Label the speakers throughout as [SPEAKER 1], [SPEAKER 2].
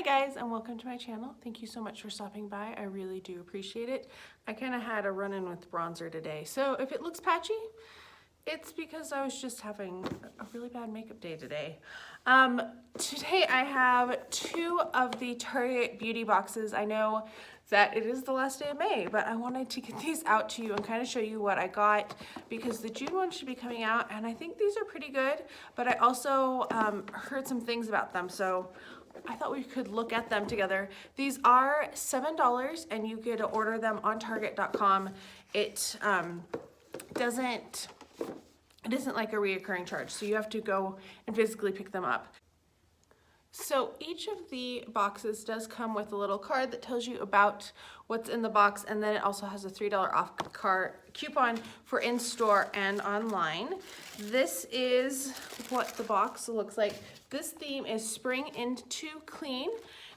[SPEAKER 1] Hi guys, and welcome to my channel. Thank you so much for stopping by. I really do appreciate it. I kind of had a run-in with bronzer today, so if it looks patchy, it's because I was just having a really bad makeup day today. Today I have two of the Target beauty boxes. I know that it is the last day of May, but I wanted to get these out to you and kind of show you what I got because the June one should be coming out and I think these are pretty good, but I also heard some things about them, so I thought we could look at them together. These are $7 and you get to order them on Target.com. It isn't like a reoccurring charge, so you have to go and physically pick them up. So each of the boxes does come with a little card that tells you about what's in the box, and then it also has a $3 off coupon for in-store and online. This is what the box looks like. This theme is Spring into Clean,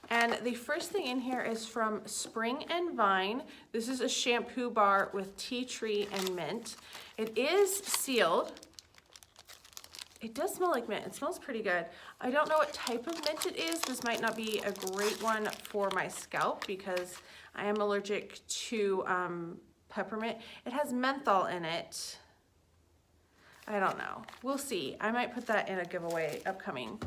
[SPEAKER 1] and the first thing in here is from Spring and Vine. This is a shampoo bar with tea tree and mint. It is sealed. It does smell like mint. It smells pretty good. I don't know what type of mint it is. This might not be a great one for my scalp because I am allergic to peppermint. It has menthol in it. I don't know. We'll see. I might put that in a giveaway upcoming.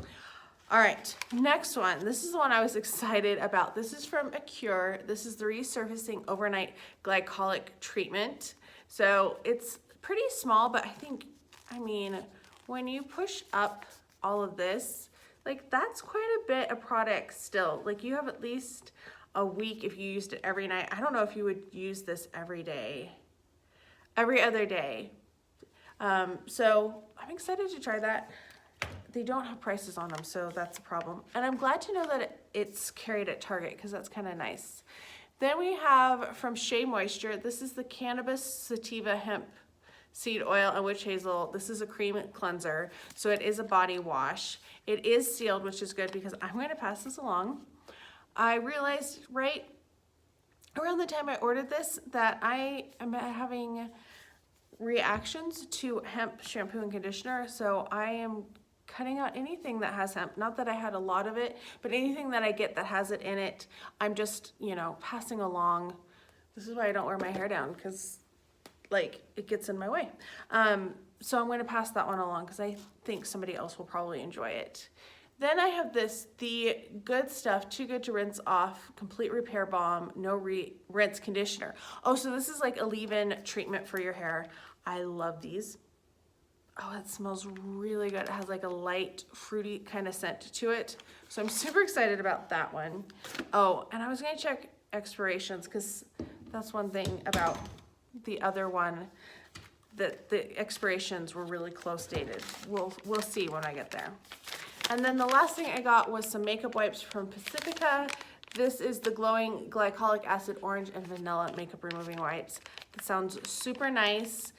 [SPEAKER 1] All right, next one. This is the one I was excited about. This is from Acure. This is the Resurfacing Overnight Glycolic Treatment. So it's pretty small, but I mean, when you push up all of this, like that's quite a bit of product still. Like you have at least a week if you used it every night. I don't know if you would use this every day, every other day. So I'm excited to try that. They don't have prices on them, so that's a problem. And I'm glad to know that it's carried at Target because that's kind of nice. Then we have from Shea Moisture. This is the Cannabis Sativa Hemp Seed Oil and Witch Hazel. This is a cream cleanser, so it is a body wash. It is sealed, which is good because I'm going to pass this along. I realized right around the time I ordered this that I am having reactions to hemp shampoo and conditioner, so I am cutting out anything that has hemp. Not that I had a lot of it, but anything that I get that has it in it, I'm just, passing along. This is why I don't wear my hair down, because like it gets in my way. So I'm going to pass that one along because I think somebody else will probably enjoy it. Then I have this, the Good Stuff, Too Good to Rinse Off, Complete Repair Balm, No Rinse Conditioner. Oh, so this is like a leave-in treatment for your hair. I love these. Oh, it smells really good. It has like a light, fruity kind of scent to it. So I'm super excited about that one. Oh, and I was gonna check expirations because that's one thing about the other one, that the expirations were really close dated. We'll see when I get there. And then the last thing I got was some makeup wipes from Pacifica. This is the Glowing Glycolic Acid Orange and Vanilla Makeup Removing Wipes. It sounds super nice.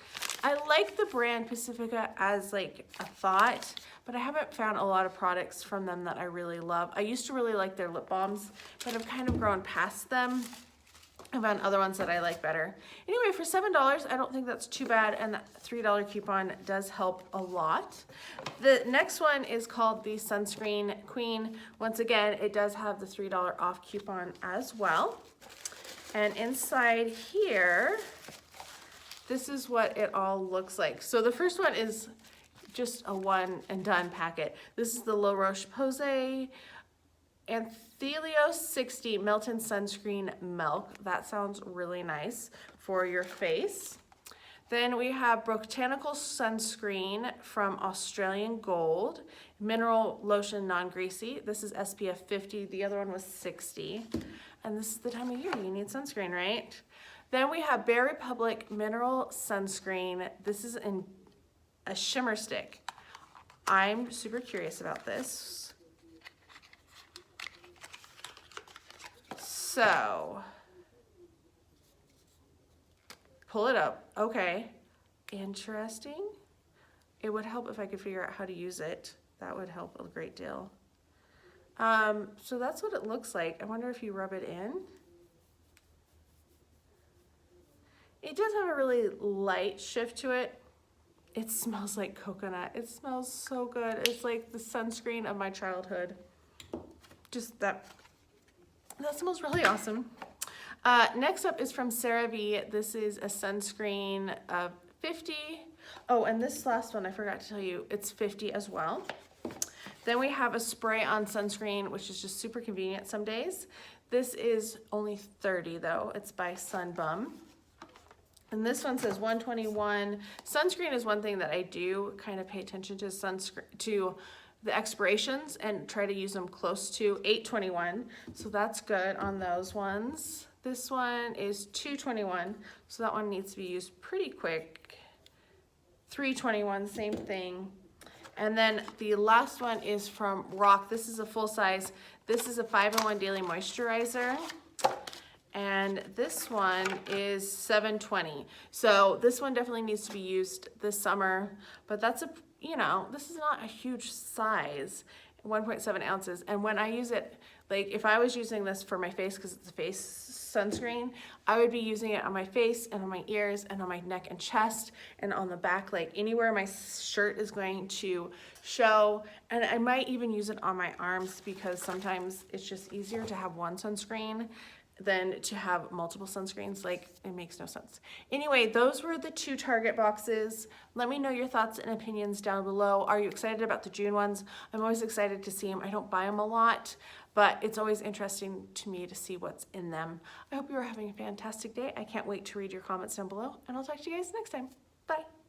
[SPEAKER 1] I like the brand Pacifica as like a thought, but I haven't found a lot of products from them that I really love. I used to really like their lip balms, but I've kind of grown past them. I found other ones that I like better. Anyway, for $7, I don't think that's too bad, and that $3 coupon does help a lot. The next one is called the Sunscreen Queen. Once again, it does have the $3 off coupon as well. And inside here, this is what it all looks like. So the first one is just a one and done packet. This is the La Roche-Posay Anthelios 60 Melt-In Sunscreen Milk. That sounds really nice for your face. Then we have Botanical Sunscreen from Australian Gold. Mineral Lotion Non-Greasy. This is SPF 50. The other one was 60. And this is the time of year you need sunscreen, right? Then we have Bare Republic Mineral Sunscreen. This is in a shimmer stick. I'm super curious about this. So, pull it up. Okay, interesting. It would help if I could figure out how to use it. That would help a great deal. So that's what it looks like. I wonder if you rub it in. It does have a really light shift to it. It smells like coconut. It smells so good. It's like the sunscreen of my childhood. Just that That smells really awesome. Next up is from CeraVe. This is a sunscreen of 50. Oh, and this last one, I forgot to tell you, it's 50 as well. Then we have a spray-on sunscreen, which is just super convenient some days. This is only 30 though. It's by Sunbum. And this one says 121. Sunscreen is one thing that I do kind of pay attention to, to the expirations and try to use them close to 821. So that's good on those ones. This one is 221. So that one needs to be used pretty quick. 321, same thing. And then the last one is from Rock. This is a full size. This is a 5-in-1 daily moisturizer. And this one is 720. So this one definitely needs to be used this summer, but that's this is not a huge size, 1.7 ounces. And when I use it, like if I was using this for my face, because it's a face sunscreen, I would be using it on my face and on my ears and on my neck and chest and on the back, like anywhere my shirt is going to show. And I might even use it on my arms because sometimes it's just easier to have one sunscreen than to have multiple sunscreens. Like, it makes no sense. Anyway, those were the 2 Target boxes. Let me know your thoughts and opinions down below. Are you excited about the June ones? I'm always excited to see them. I don't buy them a lot, but it's always interesting to me to see what's in them. I hope you are having a fantastic day. I can't wait to read your comments down below, and I'll talk to you guys next time. Bye.